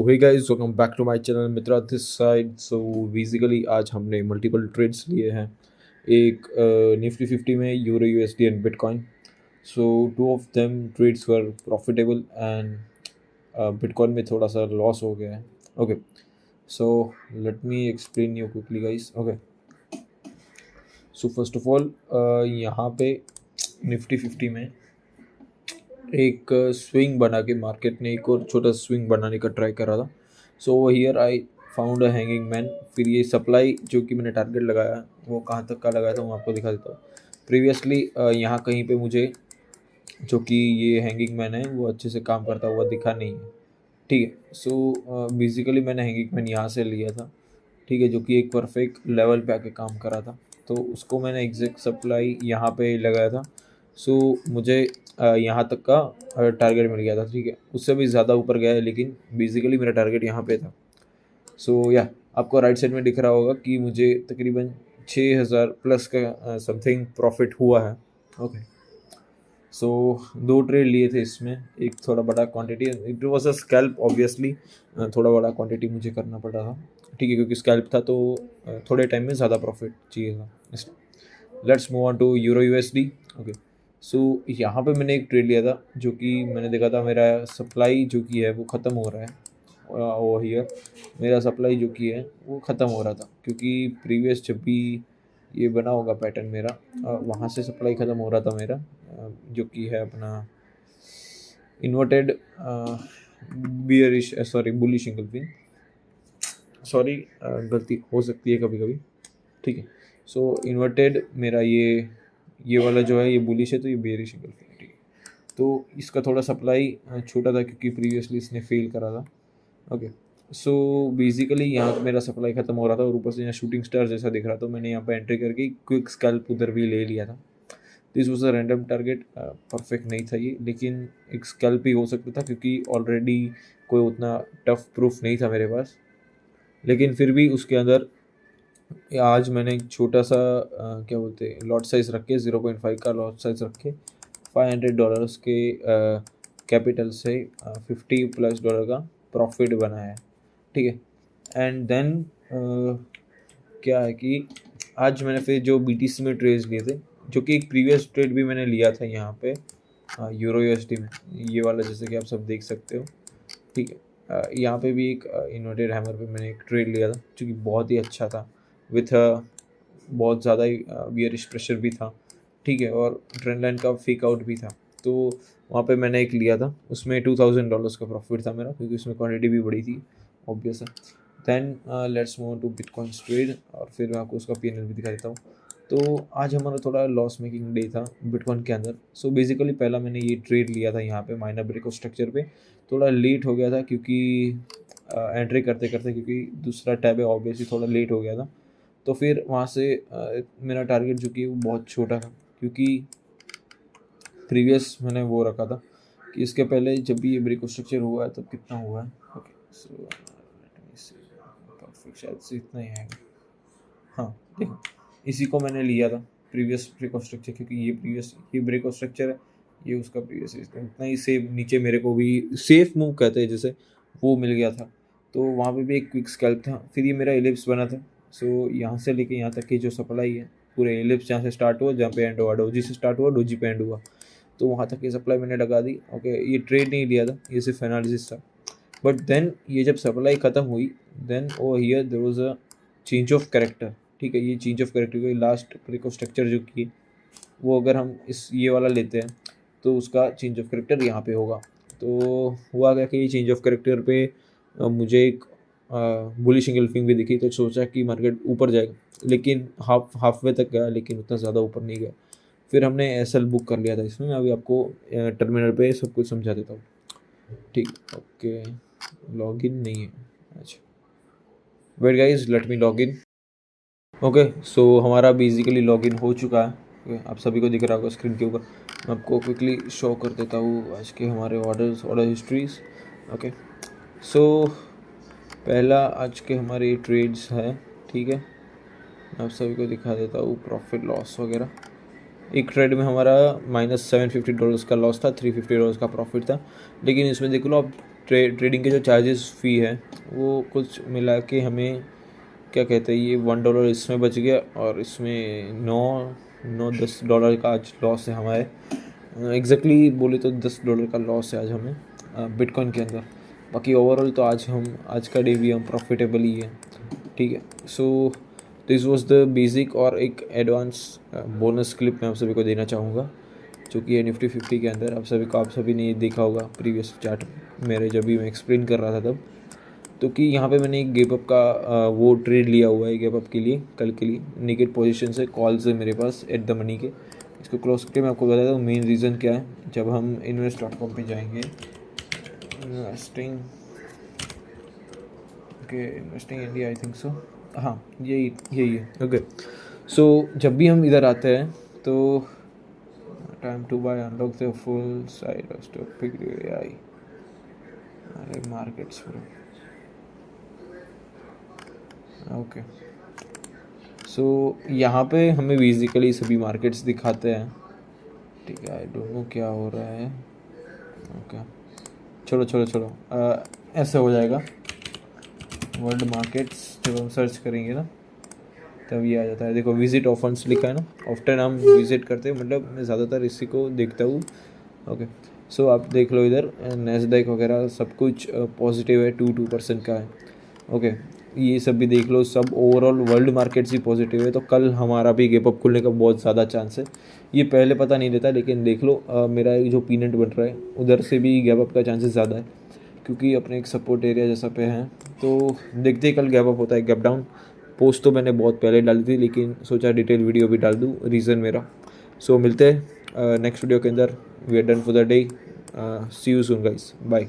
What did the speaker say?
Hey guys, welcome back to my channel Mitra this side. So basically आज हमने multiple trades लिए हैं। एक निफ्टी 50 में euro USD and bitcoin. So two of them trades were profitable and bitcoin में थोड़ा सा लॉस हो गया है। Okay, so let me explain you quickly guys. Okay, so first of all यहाँ पे निफ्टी 50 में एक स्विंग बना के मार्केट ने एक और छोटा स्विंग बनाने का ट्राई करा था। So here I found a hanging man. फिर ये सप्लाई जो कि मैंने टारगेट लगाया वो कहाँ तक का लगाया था वो आपको दिखा देता हूँ। प्रीवियसली यहाँ कहीं पे मुझे जो कि ये हैंगिंग मैन है वो अच्छे से काम करता हुआ दिखा नहीं है। ठीक है, सो बेसिकली मैंने हैंगिंग मैन यहाँ से लिया था। ठीक है, जो कि एक परफेक्ट लेवल पे आके काम करा था, तो उसको मैंने एग्जैक्ट सप्लाई यहाँ पे लगाया था। सो मुझे यहाँ तक का टारगेट मिल गया था। ठीक है, उससे भी ज़्यादा ऊपर गया है, लेकिन बेसिकली मेरा टारगेट यहाँ पे था। सो या आपको राइट साइड में दिख रहा होगा कि मुझे तकरीबन 6,000 प्लस का समथिंग प्रॉफिट हुआ है। ओके, सो दो ट्रेड लिए थे इसमें, एक थोड़ा बड़ा quantity, it was a scalp obviously, थोड़ा बड़ा क्वांटिटी मुझे करना पड़ा था। ठीक है, क्योंकि स्कैल्प था तो थोड़े टाइम में ज़्यादा प्रॉफिट चाहिए था इसलिए। Let's move on to euro USD. Okay, so यहाँ पे मैंने एक ट्रेड लिया था जो कि मैंने देखा था मेरा सप्लाई जो कि है वो ख़त्म हो रहा है। वो हियर मेरा सप्लाई जो कि है वो ख़त्म हो रहा था, क्योंकि प्रीवियस जब भी ये बना होगा पैटर्न मेरा, वहाँ से सप्लाई ख़त्म हो रहा था मेरा, जो कि है अपना inverted bearish sorry bullish engulfing. Sorry, गलती हो सकती है कभी कभी। ठीक है, सो इन्वर्टेड मेरा ये वाला जो है ये बुलिश है, तो ये बियरिश इंगल्फिंग है। ठीक है, तो इसका थोड़ा सप्लाई छोटा था क्योंकि प्रीवियसली इसने फेल करा था। ओके, सो बेसिकली यहाँ मेरा सप्लाई ख़त्म हो रहा था और ऊपर से यहाँ शूटिंग स्टार जैसा दिख रहा था, तो मैंने यहाँ पे एंट्री करके क्विक स्कैल्प उधर भी ले लिया था। This was a random target, perfect नहीं था ये, लेकिन एक स्कैल्प ही हो सकता था क्योंकि ऑलरेडी कोई उतना टफ प्रूफ नहीं था मेरे पास। लेकिन फिर भी उसके अंदर आज मैंने एक छोटा सा क्या बोलते हैं लॉट साइज़ रख के 0.5 का लॉट साइज़ रख के $500 के कैपिटल से $50+ का प्रॉफिट बनाया है। ठीक है, एंड देन क्या है कि आज मैंने फिर जो बीटीसी में ट्रेड्स लिए थे, जो कि एक प्रीवियस ट्रेड भी मैंने लिया था यहाँ पे यूरो यूएसडी में, ये वाला जैसे कि आप सब देख सकते हो। ठीक है, यहाँ पे भी एक इन्वर्टेड हैमर पे मैंने एक ट्रेड लिया था जो कि बहुत ही अच्छा था, विथ बहुत ज़्यादा ही बियरिश प्रेशर भी था। ठीक है, और ट्रेंड लाइन का फेक आउट भी था, तो वहाँ पे मैंने एक लिया था, उसमें $2,000 का प्रॉफिट था मेरा, क्योंकि उसमें क्वांटिटी भी बड़ी थी ऑब्वियस है। Then let's move to bitcoin trade, और फिर मैं आपको उसका पीएनएल भी दिखा देता हूँ। तो आज हमारा थोड़ा लॉस मेकिंग डे था बिटकॉइन के अंदर। सो बेसिकली पहला मैंने ये ट्रेड लिया था यहाँ पे माइनर ब्रेक स्ट्रक्चर पे, थोड़ा लेट हो गया था क्योंकि एंट्री करते करते, क्योंकि दूसरा टैब है ऑब्वियसली, थोड़ा लेट हो गया था। तो फिर वहाँ से मेरा टारगेट जो कि वो बहुत छोटा था, क्योंकि प्रीवियस मैंने वो रखा था कि इसके पहले जब भी ये ब्रेक स्ट्रक्चर हुआ है तब कितना हुआ है। ओके, सो परफेक्ट शायद से इतना ही है। हाँ देखो, इसी को मैंने लिया था प्रीवियस ब्रेक स्ट्रक्चर, क्योंकि ये ब्रेक स्ट्रक्चर है, ये उसका प्रीवियस इतना ही सेफ नीचे मेरे को भी सेफ मूव कहते हैं जैसे, वो मिल गया था। तो वहाँ पे भी एक क्विक स्कैल्प था। फिर ये मेरा एलिप्स बना था। सो यहाँ से लेके यहाँ तक की जो सप्लाई है, पूरे एलिप्स जहाँ से स्टार्ट हुआ, जहाँ पे एंड हुआ, डोजी से स्टार्ट हुआ, डोजी पे एंड हुआ, तो वहाँ तक की सप्लाई मैंने लगा दी। ओके, ये ट्रेड नहीं लिया था, ये सिर्फ एनालिसिस था। बट देन ये जब सप्लाई ख़त्म हुई, then oh here there was a change of character. ठीक है, ये चेंज ऑफ कैरेक्टर को लास्ट ब्रेक स्ट्रक्चर जो की वो अगर हम इस ये वाला लेते हैं तो उसका चेंज ऑफ कैरेक्टर यहाँ पे होगा। तो हुआ क्या कि ये चेंज ऑफ कैरेक्टर पे मुझे एक बुलिश इंगल्फिंग भी दिखी, तो सोचा कि मार्केट ऊपर जाएगा, लेकिन हाफ वे तक गया, लेकिन उतना ज़्यादा ऊपर नहीं गया। फिर हमने एसएल बुक कर लिया था इसमें। मैं अभी आपको टर्मिनल पे सब कुछ समझा देता हूँ। ठीक, ओके, लॉगिन नहीं है, अच्छा wait guys, let me login. Okay, so हमारा बेसिकली लॉगिन हो चुका है। ओके, आप सभी को दिख रहा होगा स्क्रीन के ऊपर। मैं आपको क्विकली शो कर देता हूँ आज के हमारे ऑर्डर हिस्ट्रीज। ओके, सो पहला आज के हमारे ट्रेड्स हैं। ठीक है, मैं आप सभी को दिखा देता हूँ प्रॉफिट लॉस वगैरह। एक ट्रेड में हमारा -$750 का लॉस था, $350 का प्रॉफिट था। लेकिन इसमें देख लो आप, ट्रेडिंग के जो चार्जेस फ़ी है वो कुछ मिला के हमें क्या कहते हैं, ये $1 इसमें बच गया और इसमें 9-10 डॉलर का आज लॉस है हमारे। एग्जैक्टली बोले तो $10 का लॉस है आज हमें बिटकॉइन के अंदर। बाकी ओवरऑल तो आज का डे भी हम प्रॉफिटेबल ही है, ठीक है। So this was the basic और एक एडवांस बोनस क्लिप मैं आप सभी को देना चाहूँगा, जो कि है निफ्टी 50 के अंदर। आप सभी ने ये देखा होगा प्रीवियस चार्ट मेरे जब भी मैं एक्सप्लेन कर रहा था तब, तो कि यहाँ पे मैंने एक गैप अप का वो ट्रेड लिया हुआ है गैप अप के लिए, कल के लिए नेकेड पोजीशन से कॉल्स है मेरे पास एट द मनी के। इसको क्लोज करके मैं आपको बताता हूँ मेन रीज़न क्या है। जब हम invest.com पे जाएंगे, investing India I think so, हाँ यही है, ओके। सो जब भी हम इधर आते हैं तो time to buy unlock the full side of stock pick AI, अरे मार्केट्स ब्रो, ओके। सो यहाँ पे हमें बेसिकली सभी मार्केट्स दिखाते हैं, ठीक है। आई डोंट नो क्या हो रहा है, ओके। चलो ऐसे हो जाएगा। वर्ल्ड मार्केट्स जब हम सर्च करेंगे ना तब ये आ जाता है, देखो विजिट ऑफन्स लिखा है ना, ऑफ्टन हम विजिट करते हैं, मतलब मैं ज़्यादातर इसी को देखता हूँ, ओके। सो आप देख लो इधर नैस्डैक वगैरह सब कुछ पॉजिटिव है, 2% का है, ओके। ये सब भी देख लो, सब ओवरऑल वर्ल्ड मार्केट्स ही पॉजिटिव है। तो कल हमारा भी गैप अप खुलने का बहुत ज़्यादा चांस है। ये पहले पता नहीं देता, लेकिन देख लो मेरा जो पीनेट बन रहा है उधर से भी गैप अप का चांसेस ज़्यादा है, क्योंकि अपने एक सपोर्ट एरिया जैसा पे हैं। तो देखते ही कल गैप अप होता है गैप डाउन। पोस्ट तो मैंने बहुत पहले डाली थी, लेकिन सोचा डिटेल वीडियो भी डाल दूँ, रीज़न मेरा। सो मिलते हैं नेक्स्ट वीडियो के अंदर। We are done for the day. See you soon guys, bye.